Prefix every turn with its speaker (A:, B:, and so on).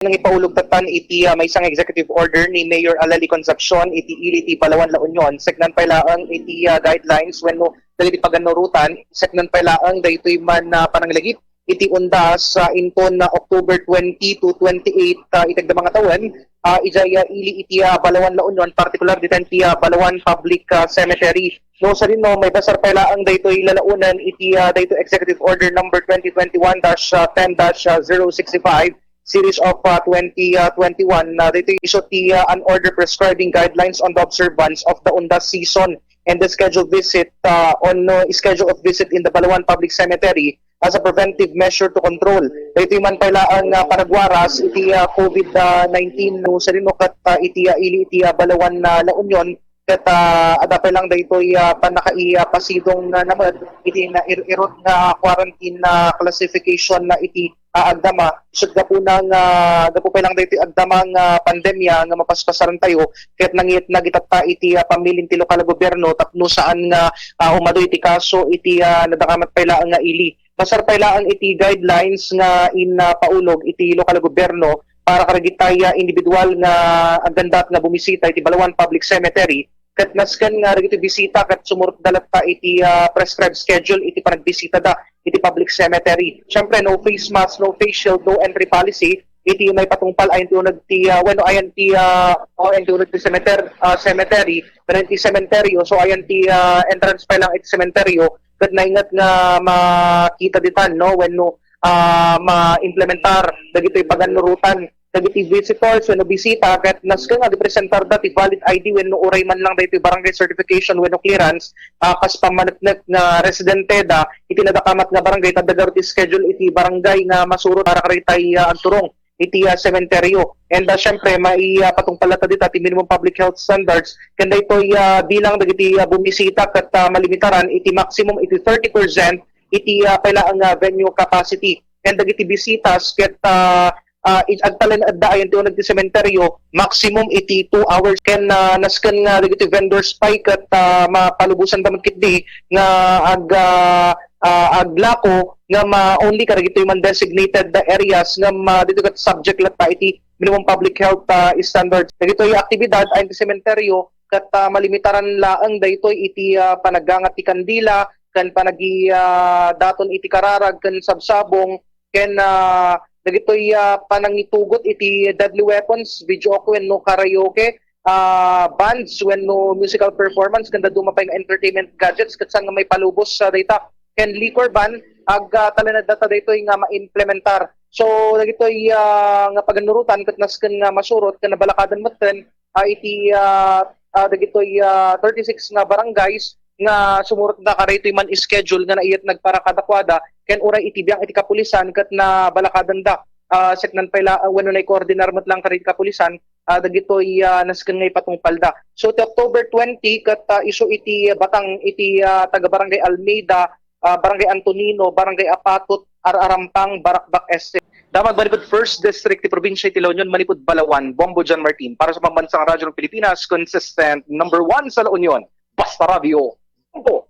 A: Nang ipaulog tatan iti may isang executive order ni Mayor Alali Concepcion iti iti Palawan La Union seknan pailaang iti guidelines wenno dagiti paganurutan seknan pailaang daytoy man pananglagip iti undas inton na October 20 to 28 itagda mga tawen ijaya ili iti Palawan La Union particular dito iti Palawan Public Cemetery. No sa rin no may basar pailaang daytoy lalaunan iti daytoy executive order number 2021-10-065 series of 2021 dito isot an order prescribing guidelines on the observance of the Undas season and the scheduled visit schedule of visit in the Palawan Public Cemetery as a preventive measure to control. Dito man pala ang panagwaras iti COVID-19 no sa rinok at iti ili iti Palawan La Union ket adapay lang daytoy panakai pasidong naman iti na irot nga quarantine classification na iti agdama sud gapo nang gapo pa lang daytoy agdamang pandemya nga mapaspasaran tayo ket nangit nagitatta iti pamilin ti lokal gobyerno tapno saan nga umado iti kaso iti nadakamat payla nga ili pasar payla ang iti guidelines nga paulog iti lokal gobyerno para karagitay individual nga agandat nga bumisita iti Palawan Public Cemetery ket nasken nga iti bisita ket sumurot dalat pa iti prescribed schedule iti panagbisita da iti public cemetery. Siyempre no face mask, no face shield, no entry policy iti may patungpal ayon ti wenno ayon ti ti cemetery pero iti cementerio so ayon ti entrance pa lang iti cementerio ket naingat nga makita ditan no wenno ma-implementar dagitoy paganurutan dagiti visitors wenno bisita ket nasken nga presentar dati valid ID wenno uray man lang daytoy barangay certification wenno clearance kas pamanetnet nga residente da iti nadakamat nga barangay tadagar ti schedule iti barangay nga masurot para karitay ang turong iti cementerio and syempre mai patungpalata dita ti minimum public health standards ken daytoy bilang dagiti bumisita ket malimitaran iti maximum iti 30% iti pala ang venue capacity and dagiti bisitas ket agtalan adda ayon ti uneg ti cementerio maximum iti 2 hours ken nasken nga dagiti vendors spike at mapalubusan damag kitdi nga aglako nga only karagitoy man designated areas nga dito kat subject lat pa iti minimum public health standards dagitoy aktibidad ayon ti cementerio ket malimitaran laeng daytoy iti panagangat ti kandila ken panagi daton iti kararag ken sabsabong ken dagitoy panangitugot iti deadly weapons, video wenno karaoke, bands wenno musical performance kanda dumapay nga entertainment gadgets ket sang may palubos sa data ken liquor ban talanad data daytoy nga ma-implementar. So dagitoy nga paganurutan ket nasken nga masurot ken nabalakadan metten iti dagitoy 36 nga barangays nga sumurot na karaytoy man schedule nga naiyat nagparakadakwada ken uray itibiyang iti kapulisan ket na balakadan da seknan payla wenno nay koordinar met lang karit kapulisan dagitoy nasken ngay patungpalda. So ti October 20 ket isu iti batang iti taga Barangay Almeida, Barangay Antonino, Barangay Apatot, Ararampang, Barakbak Este. Damag manipod 1st District ti Probinsya ti La Union, manipod Palawan, Bombo John Martin para sa pambansang radyo ng Pilipinas, consistent number 1 sa La Union, Basta Radio. Bombo!